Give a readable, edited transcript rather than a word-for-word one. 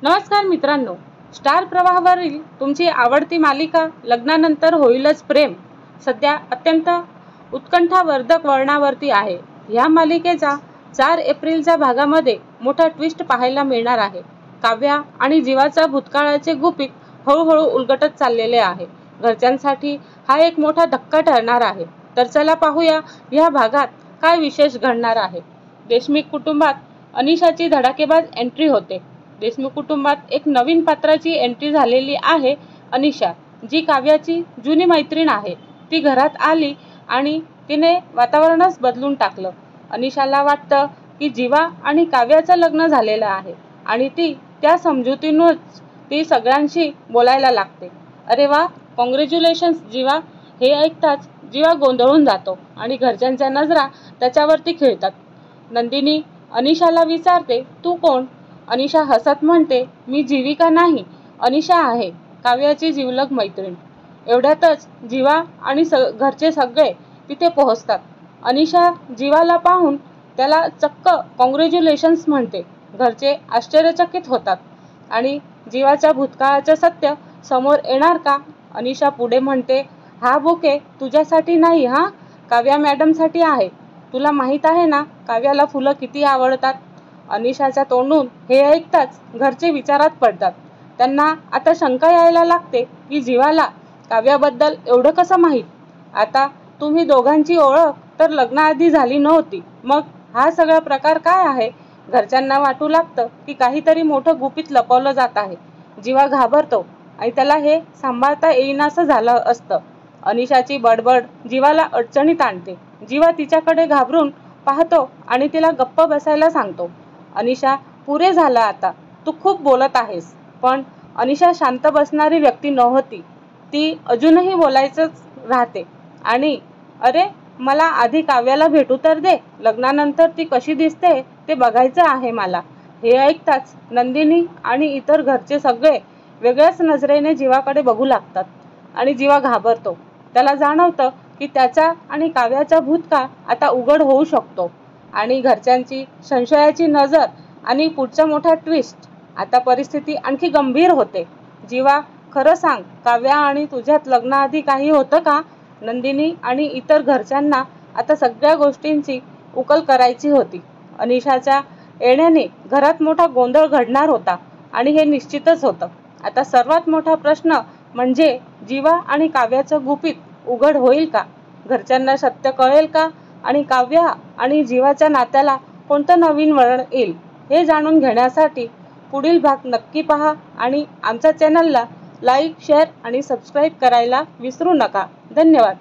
नमस्कार मित्रांनो, स्टार प्रवाहावरील तुमची आवडती मालिका लग्नानंतर होईलच प्रेम सध्या अत्यंत उत्कंठावर्धक वळणावरती आहे। या मालिकेचा 4 एप्रिलच्या भागामध्ये मोठा ट्विस्ट पाहायला मिळणार आहे। काव्या आणि जीवाचा भूतकाळाचे गुपित हळूहळू उलगडत चाललेले आहे। घरच्यांसाठी हा एक मोठा धक्का ठरणार आहे। तर चला पाहूया या भागात काय विशेष घडणार आहे। देशमुख कुटुंबात अनिशाची धडाकेबाज एंट्री होते। देशमुख कुटुंबात एक नवीन पात्राची एंट्री झालेली आहे। अनिशा, जी काव्याची जुनी मैत्रीण आहे, ती घरात आली आणि तिने वातावरणच बदलून टाकलं। अनिशाला वाटतं की जीवा आणि काव्याचं लग्न झालेलं आहे आणि ती त्या समजुतीनुच ती सगळ्यांशी बोलायला लागते। अरे वा, कॉंग्रॅच्युलेशन्स जीवा, हे ऐकताच जीवा गोंधळून जातो आणि घरच्यांच्या नजरा त्याच्यावरती खिळतात। नंदिनी अनिशाला विचारते, तू कोण? अनिशा हसत म्हणते, मी जीविका नाही, अनिशा आहे, काव्याची जिवलग मैत्रीण। एवढ्यातच जीवा आणि घरचे सगळे तिथे पोहोचतात। अनिशा जीवाला पाहून त्याला चक्क कॉंग्रॅच्युलेशन्स म्हणते। घरचे आश्चर्यचकित होतात आणि जीवाच्या भूतकाळाचं सत्य समोर येणार का? अनिशा पुढे म्हणते, हा बुके तुझ्यासाठी नाही, हा काव्या मॅडमसाठी आहे। तुला माहित आहे ना काव्याला फुलं किती आवडतात? अनिशाच्या तोंडून हे ऐकताच घरचे विचारात पडतात। त्यांना आता शंका यायला लागते की जीवाला काव्याबद्दल एवढं कसं माहीत? आता तुम्ही दोघांची ओळख तर लग्नाआधी झाली नव्हती, मग हा सगळा प्रकार काय आहे? घरच्यांना वाटू लागतं की काहीतरी मोठं गुपित लपवलं जात आहे। जीवा घाबरतो आणि त्याला हे सांभाळता येईनासं झालं असतं। अनिशाची बडबड जीवाला अडचणीत आणते। जीवा तिच्याकडे घाबरून पाहतो आणि तिला गप्प बसायला सांगतो। अनिशा, पुरे झालं आता, तू खूप बोलत आहेस। पण अनिशा शांत बसणारी व्यक्ती नव्हती, ती अजूनही बोलायचंच राहते आणि अरे, मला आधी काव्याला भेटू तर दे, लग्नानंतर ती कशी दिसते ते बघायचं आहे मला। हे ऐकताच नंदिनी आणि इतर घरचे सगळे वेगळ्याच नजरेने जीवाकडे बघू लागतात आणि जीवा घाबरतो। त्याला जाणवतं की त्याचा आणि काव्याचा भूतकाळ आता उघड होऊ शकतो आणि घरच्यांची संशयाची नजर आणि पुढचा मोठा ट्विस्ट। आता परिस्थिती आणखी गंभीर होते। जीवा, खरं सांग, काव्या आणि तुझ्यात लग्नाआधी काही होतं का? नंदिनी आणि इतर घरच्यांना आता सगळ्या गोष्टींची उकल करायची होती। अनिशाच्या येण्याने घरात मोठा गोंधळ घडणार होता आणि हे निश्चितच होतं। आता सर्वात मोठा प्रश्न म्हणजे जीवा आणि काव्याचं गुपित उघड होईल का? घरच्यांना सत्य कळेल का? आणि काव्या आणि जीवाच्या नात्याला कोणतं नवीन वळण येईल? हे जाणून घेण्यासाठी पुढील भाग नक्की पहा आणि आमच्या चॅनलला लाईक, शेअर आणि सबस्क्राईब करायला विसरू नका। धन्यवाद।